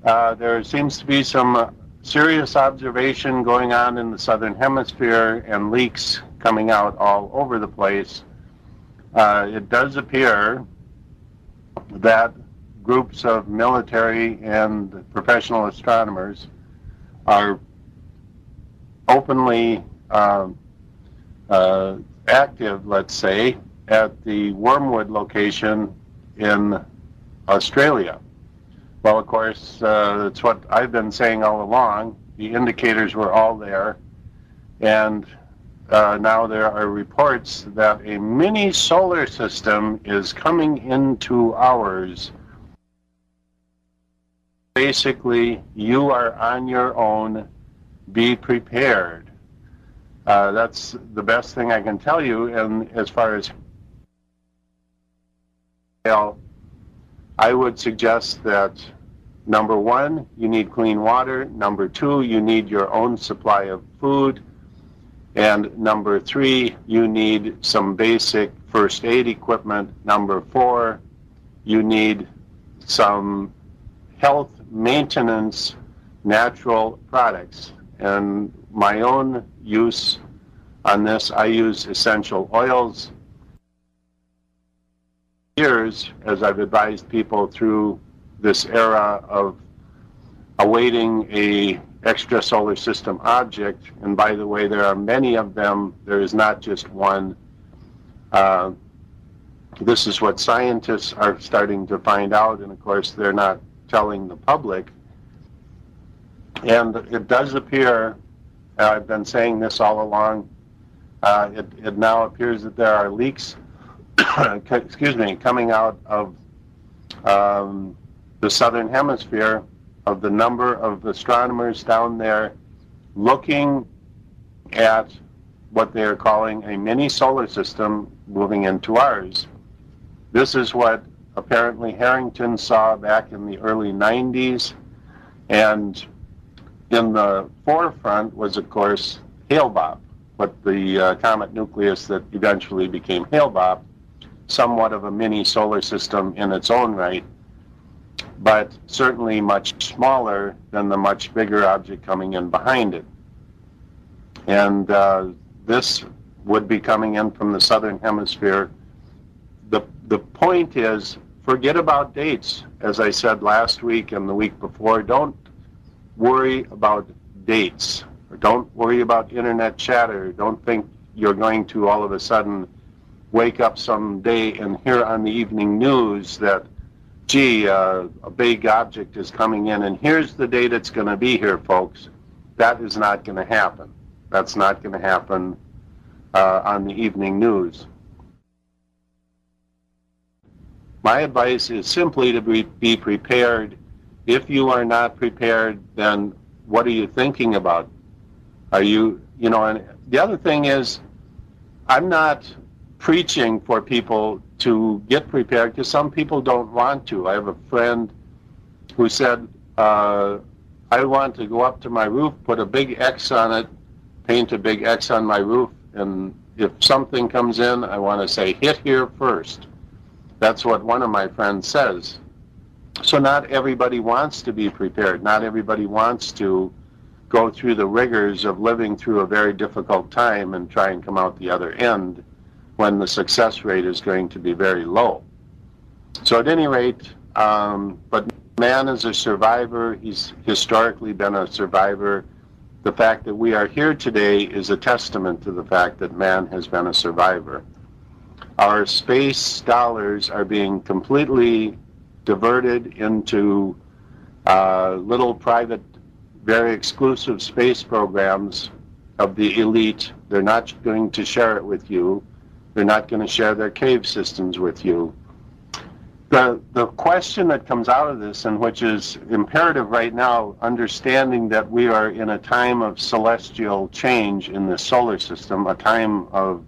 There seems to be some serious observation going on in the southern hemisphere and leaks coming out all over the place. It does appear that groups of military and professional astronomers are openly active, let's say, at the Wormwood location in Australia. Well, of course, it's what I've been saying all along. The indicators were all there, and now there are reports that a mini solar system is coming into ours. Basically, you are on your own. Be prepared. That's the best thing I can tell you. And as far as I would suggest that number one, you need clean water. Number two, you need your own supply of food. And number three, you need some basic first aid equipment. Number four, you need some health maintenance natural products. And my own use on this, I use essential oils. Years, as I've advised people through this era of awaiting a extrasolar system object, and by the way, there are many of them. There is not just one. This is what scientists are starting to find out, and of course, they're not telling the public. And it does appear, I've been saying this all along, it now appears that there are leaks coming out of the southern hemisphere of the number of astronomers down there looking at what they are calling a mini solar system moving into ours. This is what apparently Harrington saw back in the early 90s, and in the forefront was, of course, Hale-Bopp, what the comet nucleus that eventually became Hale-Bopp, somewhat of a mini solar system in its own right, but certainly much smaller than the much bigger object coming in behind it. And this would be coming in from the southern hemisphere. The point is, forget about dates. As I said last week and the week before, don't worry about dates, or don't worry about internet chatter. Don't think you're going to all of a sudden wake up someday and hear on the evening news that, gee, a big object is coming in, and here's the date it's going to be here, folks. That is not going to happen. That's not going to happen on the evening news. My advice is simply to be prepared. If you are not prepared, then what are you thinking about? Are you, and the other thing is, I'm not preaching for people to get prepared, because some people don't want to. I have a friend who said, I want to go up to my roof, put a big X on it, paint a big X on my roof, and if something comes in, I want to say, hit here first. That's what one of my friends says. So not everybody wants to be prepared. Not everybody wants to go through the rigors of living through a very difficult time and try and come out the other end when the success rate is going to be very low. So at any rate, but man is a survivor. He's historically been a survivor. The fact that we are here today is a testament to the fact that man has been a survivor. Our space dollars are being completely diverted into little private, very exclusive space programs of the elite. They're not going to share it with you. They're not going to share their cave systems with you. The question that comes out of this, and which is imperative right now, understanding that we are in a time of celestial change in the solar system, a time of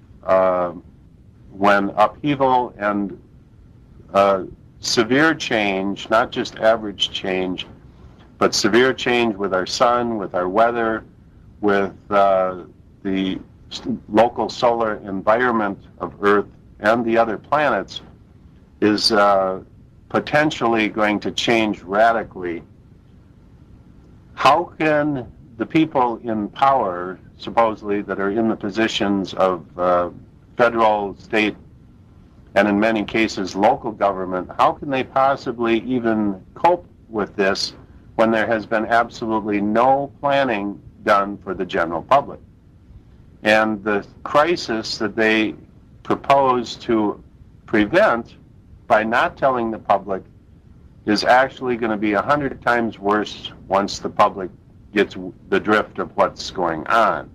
when upheaval and severe change, not just average change, but severe change with our sun, with our weather, with the local solar environment of Earth and the other planets, is potentially going to change radically how can the people in power, supposedly, that are in the positions of federal, state, and in many cases local government, how can they possibly even cope with this when there has been absolutely no planning done for the general public? And the crisis that they propose to prevent by not telling the public is actually going to be 100 times worse once the public gets the drift of what's going on.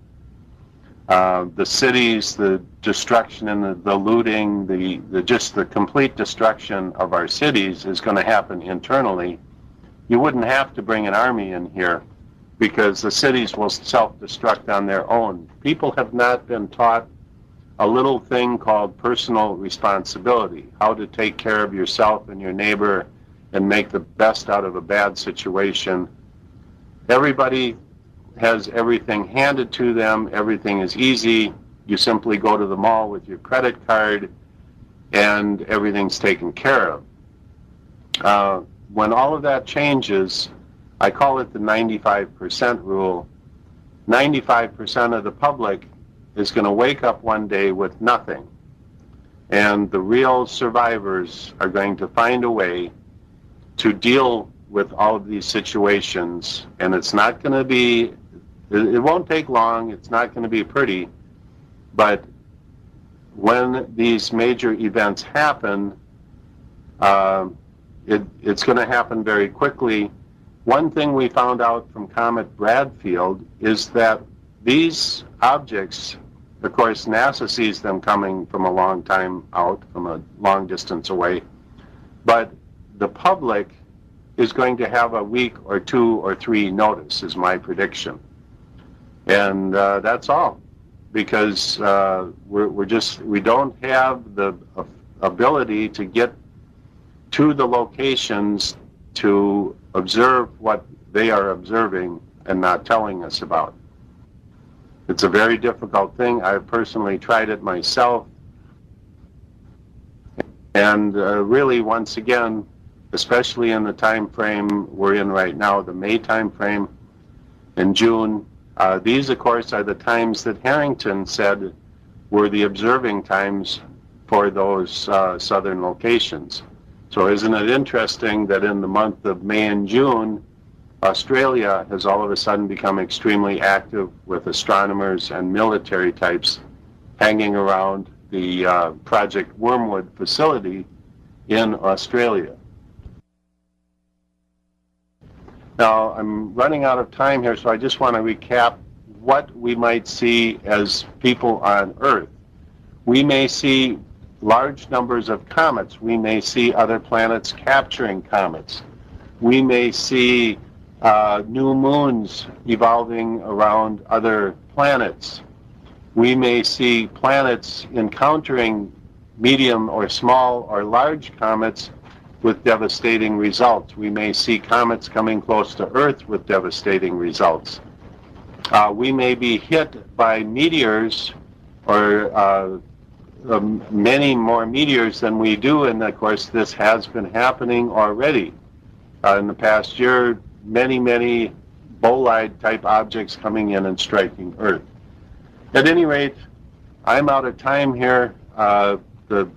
The cities, the destruction and the looting, just the complete destruction of our cities is going to happen internally. You wouldn't have to bring an army in here because the cities will self-destruct on their own. People have not been taught a little thing called personal responsibility, how to take care of yourself and your neighbor and make the best out of a bad situation. Everybody has everything handed to them. Everything is easy. You simply go to the mall with your credit card and everything's taken care of. When all of that changes, I call it the 95% rule. 95% of the public is going to wake up one day with nothing. And the real survivors are going to find a way to deal with all of these situations. And it's not going to be, it won't take long, it's not going to be pretty, but when these major events happen, it's going to happen very quickly. One thing we found out from Comet Bradfield is that these objects, of course, NASA sees them coming from a long time out, from a long distance away, but the public is going to have a week or 2 or 3 notice, is my prediction. And that's all, because we don't have the ability to get to the locations to observe what they are observing and not telling us about. It's a very difficult thing. I've personally tried it myself. And really, once again, especially in the time frame we're in right now, the May time frame, in June, these, of course, are the times that Harrington said were the observing times for those southern locations. So isn't it interesting that in the month of May and June, Australia has all of a sudden become extremely active with astronomers and military types hanging around the Project Wormwood facility in Australia. Now, I'm running out of time here, so I just want to recap what we might see as people on Earth. We may see large numbers of comets. We may see other planets capturing comets. We may see new moons evolving around other planets. We may see planets encountering medium or small or large comets with devastating results. We may see comets coming close to Earth with devastating results. We may be hit by meteors or many more meteors than we do, and of course this has been happening already. In the past year, many bolide type objects coming in and striking Earth. At any rate, I'm out of time here. The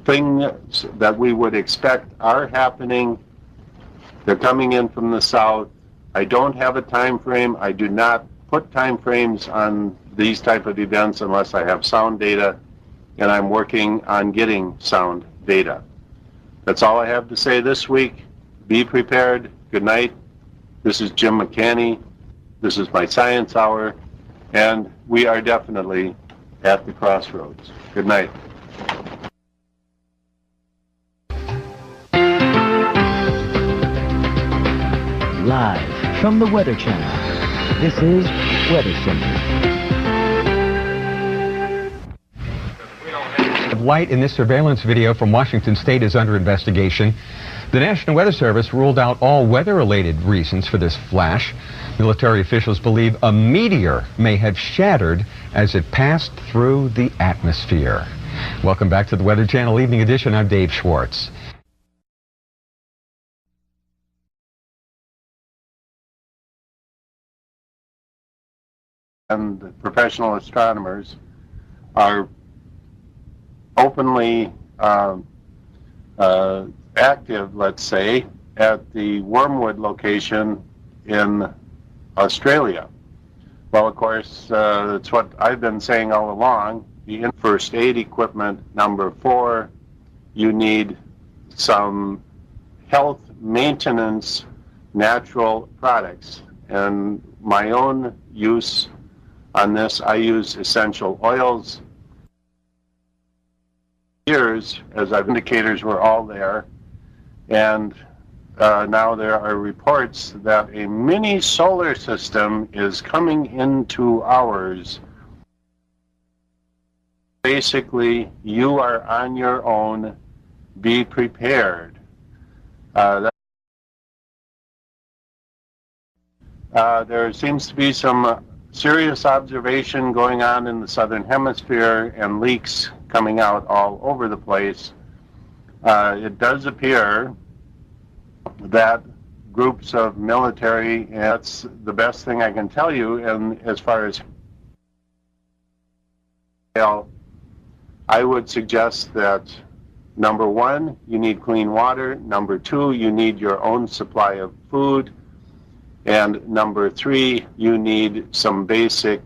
things that we would expect are happening. They're coming in from the south. I don't have a time frame. I do not put time frames on these type of events unless I have sound data, and I'm working on getting sound data. That's all I have to say this week. Be prepared. Good night. This is Jim McCanney. This is my Science Hour, and we are definitely at the crossroads. Good night. Live from the Weather Channel, this is Weather Center. Light in this surveillance video from Washington State is under investigation. The National Weather Service ruled out all weather-related reasons for this flash. Military officials believe a meteor may have shattered as it passed through the atmosphere. Welcome back to the Weather Channel Evening Edition. I'm Dave Schwartz. and professional astronomers are openly active, let's say, at the Wormwood location in Australia. Well, of course, that's what I've been saying all along. The first aid equipment, number 4, you need some health maintenance natural products. And my own use on this, I use essential oils. Years, as I've indicators were all there, and now there are reports that a mini solar system is coming into ours. Basically, you are on your own. Be prepared. There seems to be some serious observation going on in the southern hemisphere and leaks coming out all over the place. It does appear that groups of military, and that's the best thing I can tell you, and as far as I would suggest that number 1, you need clean water. Number 2, you need your own supply of food. And number 3, you need some basic